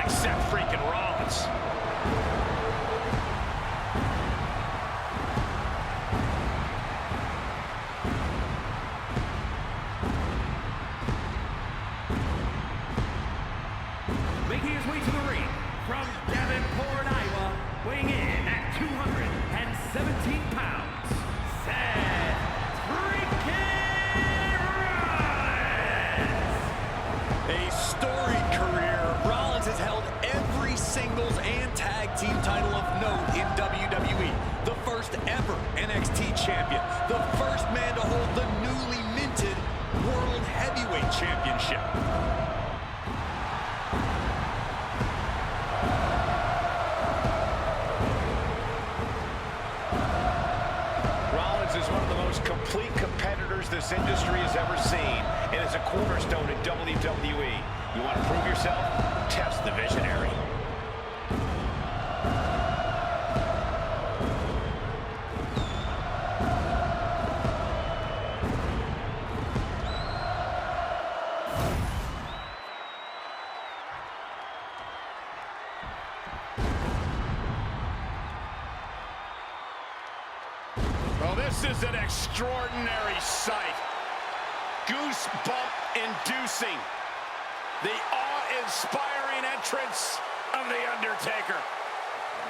Seth freaking Rollins. Making his way to the ring from Davenport, Iowa, weighing in at 217 pounds, Seth freaking Rollins! A storied career. Rollins has held every singles and tag team title of note in WWE. The first ever NXT champion. The first man to hold the newly minted World Heavyweight Championship. Rollins is one of the most complete competitors this industry has ever seen, and is a cornerstone in WWE. You want to prove yourself? Test the visionary. Well, this is an extraordinary sight. Goosebump-inducing. The awe-inspiring entrance of The Undertaker.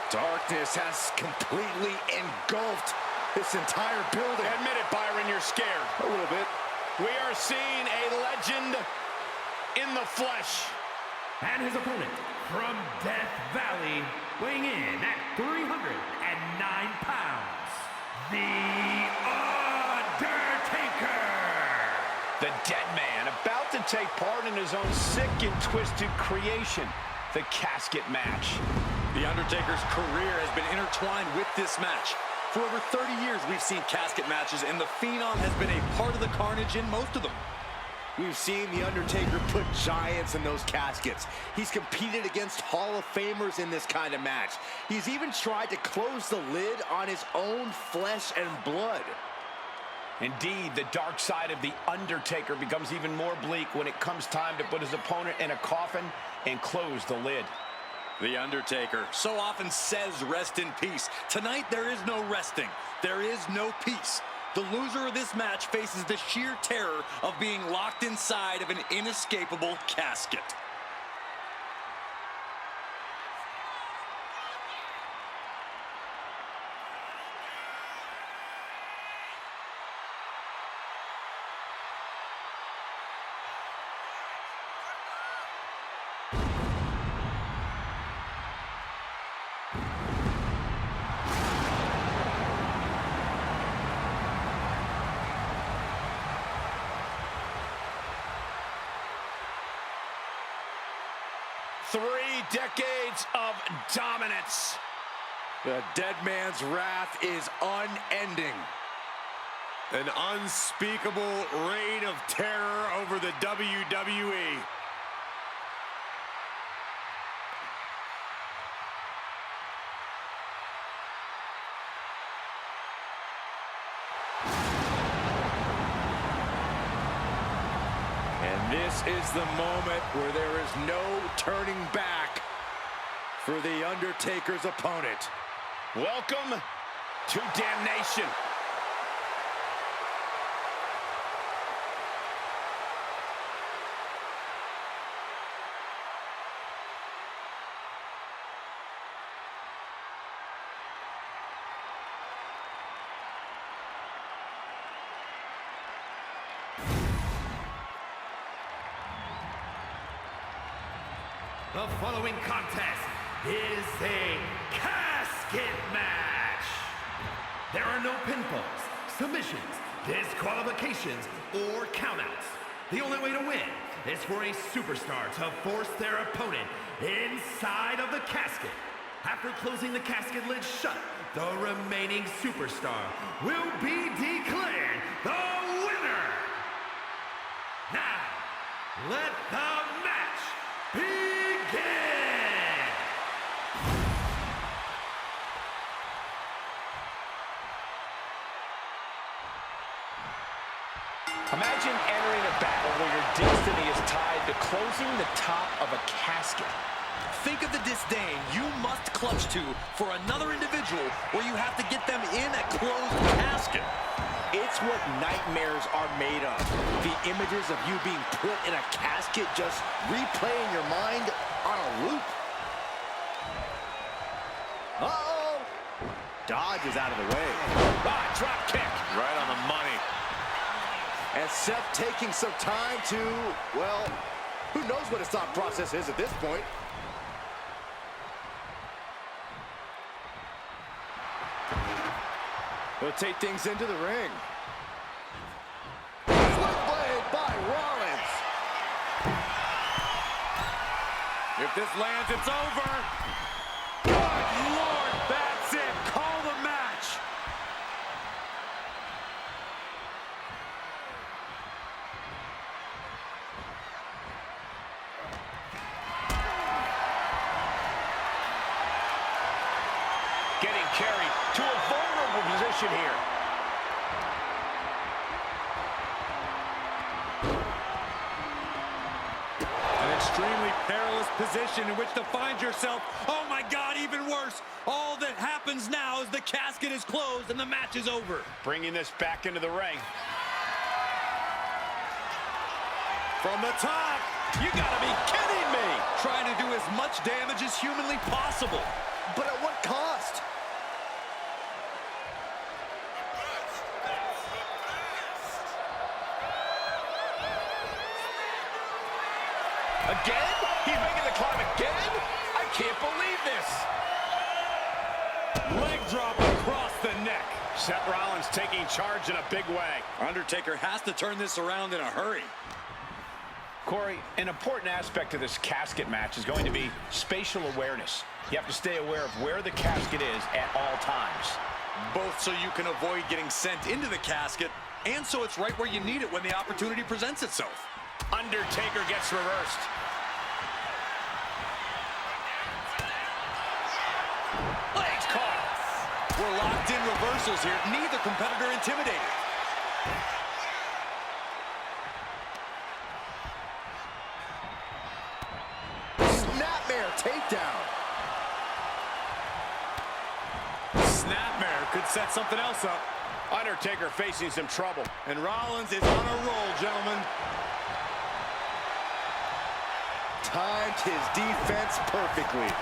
Darkness has completely engulfed this entire building. Admit it, Byron, you're scared. A little bit. We are seeing a legend in the flesh. And his opponent from Death Valley, weighing in at 309 pounds, The Undertaker! The dead man about to take part in his own sick and twisted creation, the Casket match. The Undertaker's career has been intertwined with this match. For over 30 years, we've seen casket matches, and the Phenom has been a part of the carnage in most of them. We've seen The Undertaker put giants in those caskets. He's competed against Hall of Famers in this kind of match. He's even tried to close the lid on his own flesh and blood. Indeed, the dark side of The Undertaker becomes even more bleak when it comes time to put his opponent in a coffin and close the lid. The Undertaker so often says rest in peace. Tonight, there is no resting. There is no peace. The loser of this match faces the sheer terror of being locked inside of an inescapable casket. Three decades of dominance. The dead man's wrath is unending. An unspeakable reign of terror over the WWE. And this is the moment where there is no turning back for The Undertaker's opponent. Welcome to damnation. The following contest is a casket match. There are no pinfalls, submissions, disqualifications, or countouts. The only way to win is for a superstar to force their opponent inside of the casket. After closing the casket lid shut, the remaining superstar will be declared the winner. Now, let the match begin! Imagine entering a battle where your destiny is tied to closing the top of a casket. Think of the disdain you must clutch to for another individual where you have to get them in a closed casket. It's what nightmares are made of. The images of you being put in a casket just replay in your mind on a loop. Uh-oh! Dodge is out of the way. Ah, drop kick. Right on the money. And Seth taking some time to, well, who knows what his thought process is at this point. He'll take things into the ring. Switchblade by Rollins. If this lands, it's over. Good Lord, that's it. Call the match. Getting carried to a vulnerable position here. An extremely perilous position in which to find yourself. Oh my God, even worse. All that happens now is the casket is closed and the match is over. Bringing this back into the ring. From the top. You gotta be kidding me! Trying to do as much damage as humanly possible. But at what cost? Again? He's making the climb again? I can't believe this. Leg drop across the neck. Seth Rollins taking charge in a big way. Undertaker has to turn this around in a hurry. Corey, an important aspect of this casket match is going to be spatial awareness. You have to stay aware of where the casket is at all times. Both so you can avoid getting sent into the casket, and so it's right where you need it when the opportunity presents itself. Undertaker gets reversed. Legs caught. We're locked in reversals here. Neither competitor intimidated. Snapmare takedown. Snapmare could set something else up. Undertaker facing some trouble. And Rollins is on a roll, gentlemen. Timed his defense perfectly.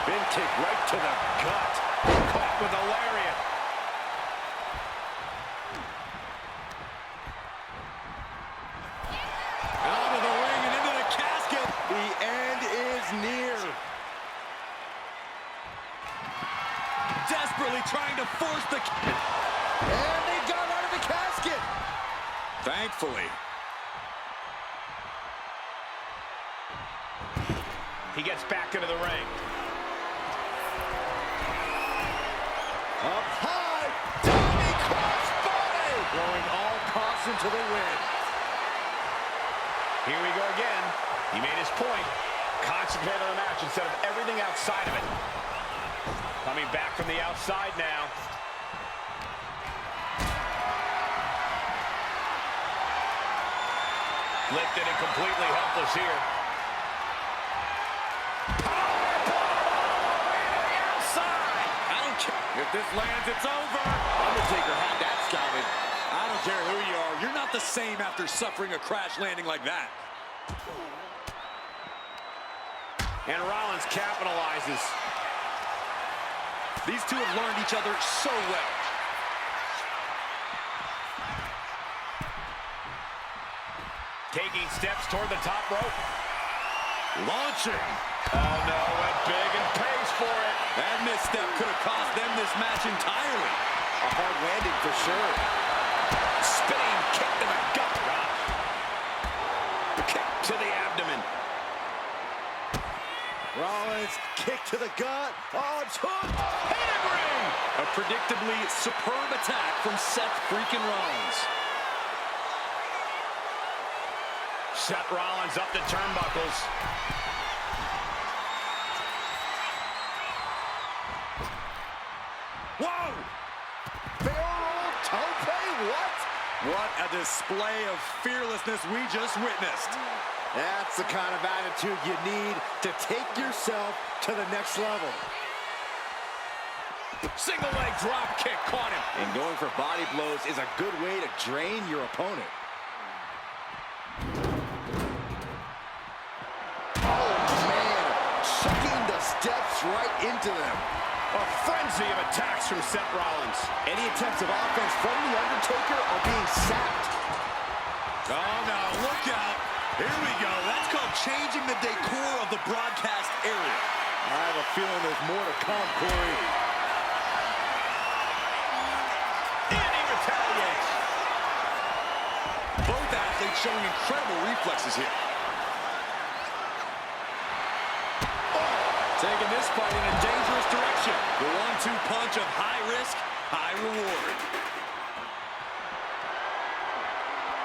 Big kick right to the gut. Caught with a lariat. Out of the ring and into the casket. The end is near. Desperately trying to force the... And they got out of the casket. Thankfully. He gets back into the ring. Up high. Diving crossbody. Throwing all caution to the wind. Here we go again. He made his point. Concentrate on the match instead of everything outside of it. Coming back from the outside now. Lifted and completely helpless here. If this lands, it's over. Undertaker had that scouted. I don't care who you are. You're not the same after suffering a crash landing like that. And Rollins capitalizes. These two have learned each other so well. Taking steps toward the top rope. Launching. Oh no, went big and pays for it. That misstep could have cost them this match entirely. A hard landing for sure. Spinning kick to the gut. Kick to the abdomen. Rollins, kick to the gut. Oh, it's hooked. Pedigree. A predictably superb attack from Seth freaking Rollins. Seth Rollins up the turnbuckles. Whoa! Barrel tope, what? What a display of fearlessness we just witnessed. That's the kind of attitude you need to take yourself to the next level. Single leg drop kick caught him. And going for body blows is a good way to drain your opponent. Oh, man. Chucking the steps right into them. A frenzy of attacks from Seth Rollins. Any attempts of offense from The Undertaker are being sapped. Oh, no, look out. Here we go. That's called changing the decor of the broadcast area. I have a feeling there's more to come, Corey. And he retaliates. Both athletes showing incredible reflexes here. Taking this fight in a dangerous direction. The 1-2 punch of high risk, high reward.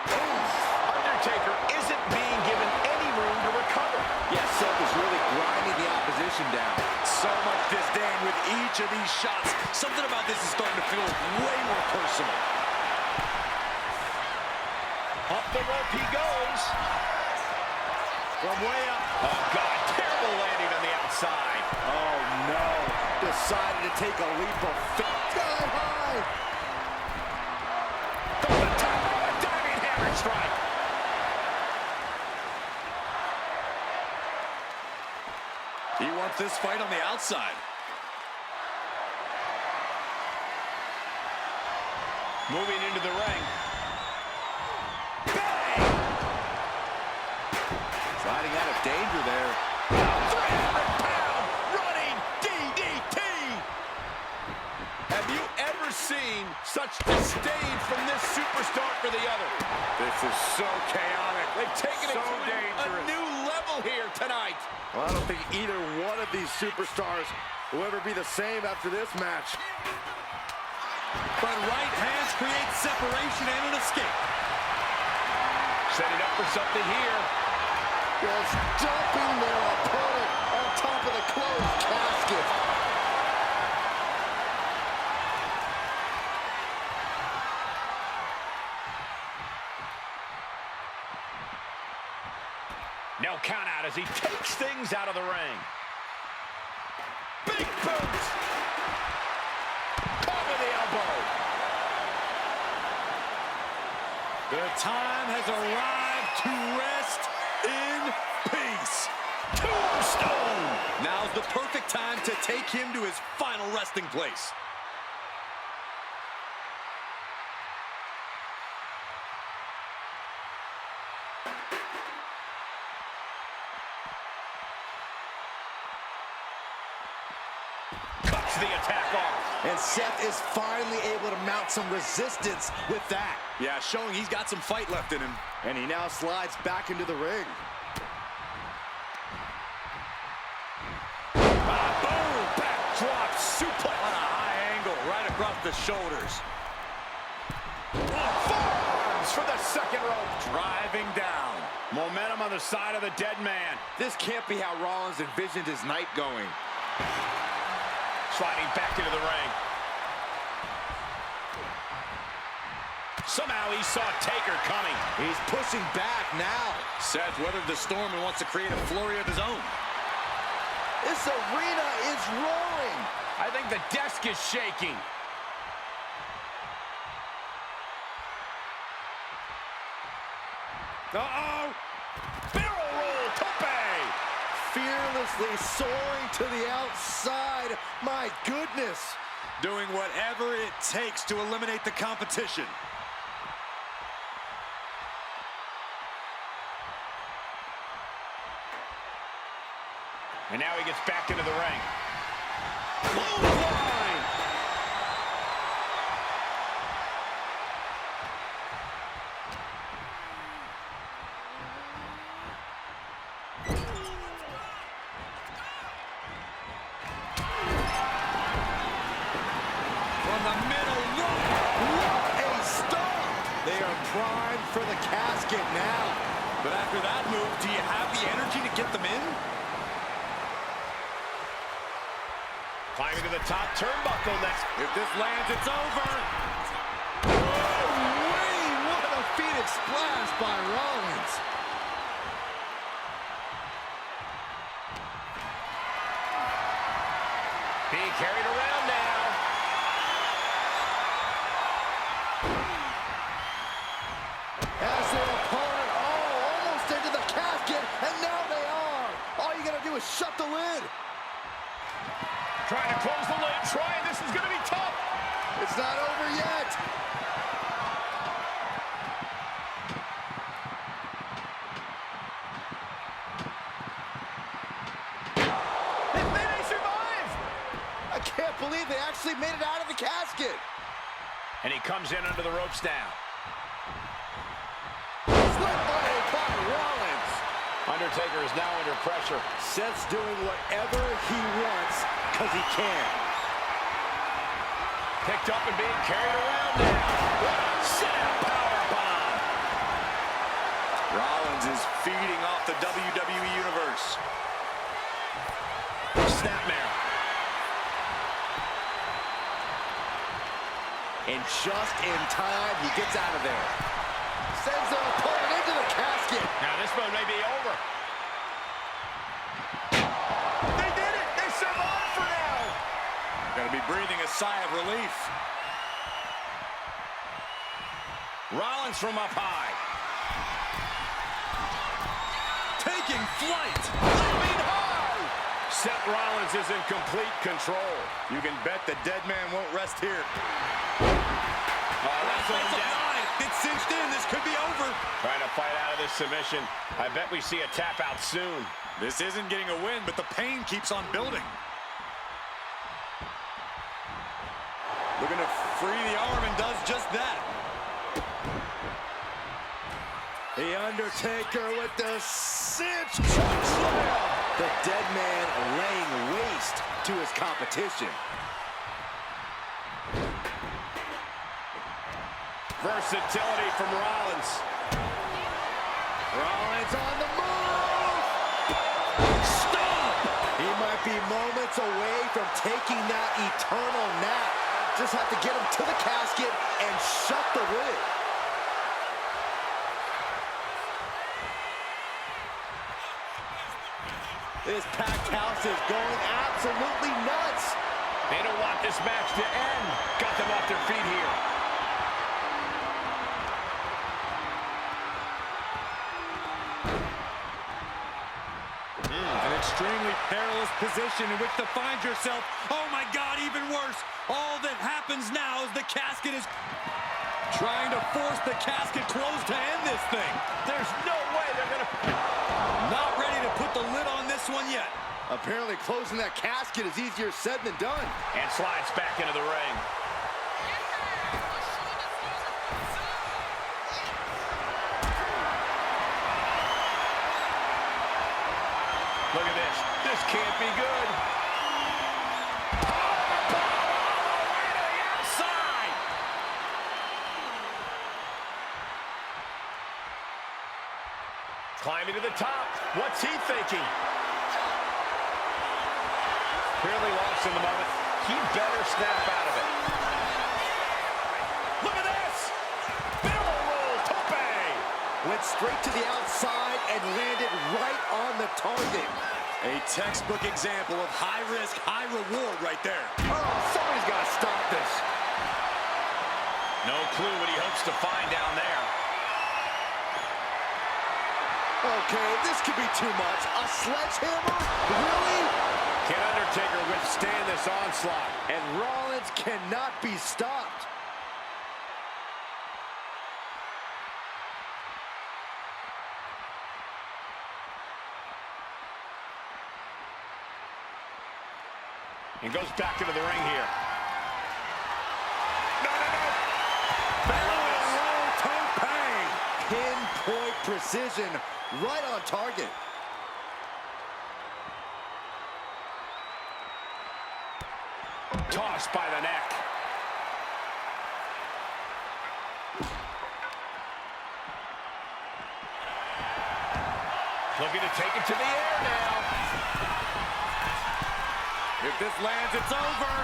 Undertaker isn't being given any room to recover. Yes, Seth is really grinding the opposition down. So much disdain with each of these shots. Something about this is starting to feel way more personal. Up the rope he goes. From way up. Oh, God, terrible landing on the outside. Oh, no. Decided to take a leap of faith. Sky high. From the top of a diving hammer strike. He wants this fight on the outside. Moving into the ring. Sliding out of danger there. 300-pound running DDT. Have you ever seen such disdain from this superstar for the other? This is so chaotic. They've taken it So to dangerous. a new level here tonight. Well, I don't think either one of these superstars will ever be the same after this match. But right hands create separation and an escape. Setting up for something here. Just dumping their opponent on top of the closed casket. No count out as he takes things out of the ring. Big boot. Caught with the elbow. The time has arrived to rest in peace. Tombstone! Now's the perfect time to take him to his final resting place. Cuts the attack off. And Seth is finally able to mount some resistance with that. Yeah, showing he's got some fight left in him. And he now slides back into the ring. Boom! Backdrop suplex. On a high angle, right across the shoulders. Forearms for the second rope. Driving down. Momentum on the side of the dead man. This can't be how Rollins envisioned his night going. Sliding back into the ring. Somehow he saw Taker coming. He's pushing back now. Seth weathered the storm and wants to create a flurry of his own. This arena is roaring. I think the desk is shaking. Uh-oh! Barrel roll, tope. Fearlessly soaring to the outside. My goodness. Doing whatever it takes to eliminate the competition. And now he gets back into the ring. Clothesline! From the middle, What a start. They are primed for the casket now. but after that move, do you have the energy to get them in? Climbing to the top turnbuckle next. If this lands, it's over. What a Phoenix splash by Rollins. being carried around now. As their opponent, almost into the casket, and now they are. All you gotta do is shut the lid. Trying to close the lid, this is gonna be tough. It's not over yet. They survived. I can't believe they actually made it out of the casket. And he comes in under the ropes now. Split body by Rollins. Undertaker is now under pressure. Seth's doing whatever he wants because he can. Picked up and being carried around now. Seth powerbomb. Rollins is feeding off the WWE Universe. Snapmare. And just in time, he gets out of there. Sends their opponent into the casket. Now this one may be over. They did it! They survived for now! Gonna be breathing a sigh of relief. Rollins from up high. Taking flight. Leaping high! Seth Rollins is in complete control. You can bet the dead man won't rest here. That's going down. It's cinched in. This could be over. Trying to fight out of this submission. I bet we see a tap out soon. This isn't getting a win, but the pain keeps on building. Looking to free the arm and does just that. The Undertaker with the cinch choke slam. The dead man laying waste to his competition. Versatility from Rollins. Rollins on the move. Stop! He might be moments away from taking that eternal nap. Just have to get him to the casket and shut the lid. This packed house is going absolutely nuts. They don't want this match to end. Got them off their feet here. An extremely perilous position in which to find yourself. Oh my God, even worse. All that happens now is the casket is trying to force the casket closed to end this thing. There's no way they're gonna... Not ready to put the lid on this one yet. Apparently closing that casket is easier said than done. And slides back into the ring. Look at this. This can't be good. Outside. Climbing to the top. What's he thinking? Clearly lost in the moment. He better snap out of it. Look at this. Barrel roll tope. Went straight to the outside and landed right on the target. A textbook example of high risk, high reward right there. Oh, somebody's got to stop this. No clue what he hopes to find down there. Okay, this could be too much. A sledgehammer? Really? Can Undertaker withstand this onslaught? And Rollins cannot be stopped. And goes back into the ring here. Barrel roll tope. Pinpoint precision, right on target. Tossed by the neck. Looking to take it to the air now. If this lands, it's over.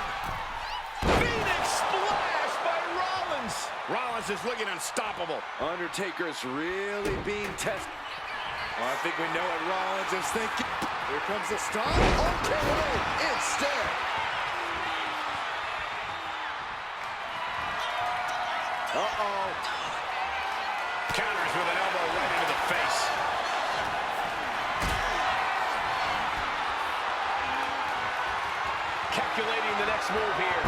Phoenix splash by Rollins. Rollins is looking unstoppable. Undertaker's really being tested. Well, I think we know what Rollins is thinking. Here comes the stop. Okay, instead. Uh-oh. Counters with an elbow right into the face. Calculating the next move here.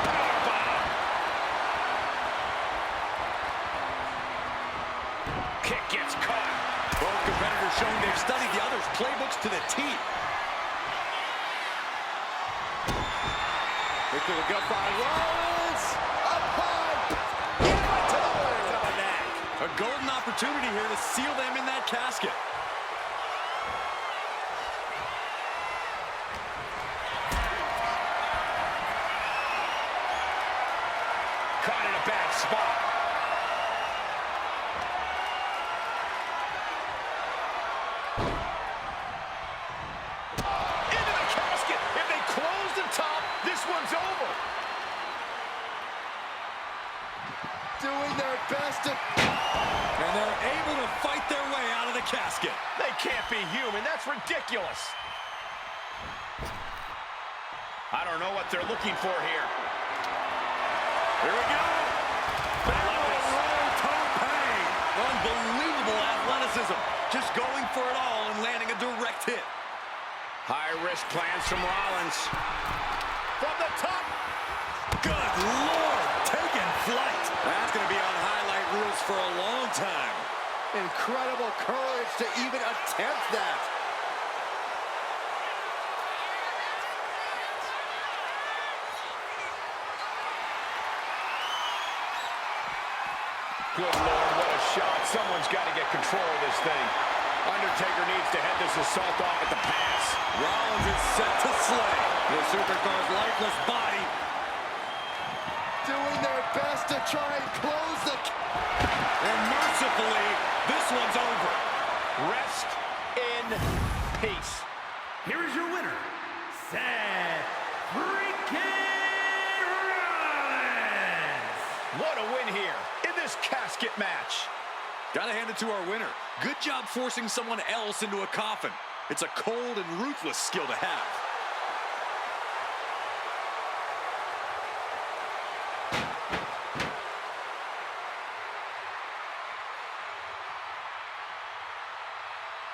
Powerbomb. Kick gets caught. Both competitors showing they've studied the other's playbooks to the T. Look at the gut by Rollins. Up high. Get right to the leg of the neck. A golden opportunity here to seal them in that casket. Caught in a bad spot. Into the casket. If they close the top, this one's over. Doing their best to... And they're able to fight their way out of the casket. They can't be human. That's ridiculous. I don't know what they're looking for here. Here we go. Unbelievable athleticism. Just going for it all and landing a direct hit. High-risk plans from Rollins. From the top. Good Lord, taking flight. That's going to be on highlight reels for a long time. Incredible courage to even attempt that. Good Lord, what a shot. Someone's got to get control of this thing. Undertaker needs to head this assault off at the pass. Rollins is set to slay. The superstar's lifeless body. Doing their best to try and close the... And mercifully, this one's over. Rest in peace. Here is your winner, Seth freaking Rollins. What a win here in this casket match. Gotta hand it to our winner. Good job forcing someone else into a coffin. It's a cold and ruthless skill to have.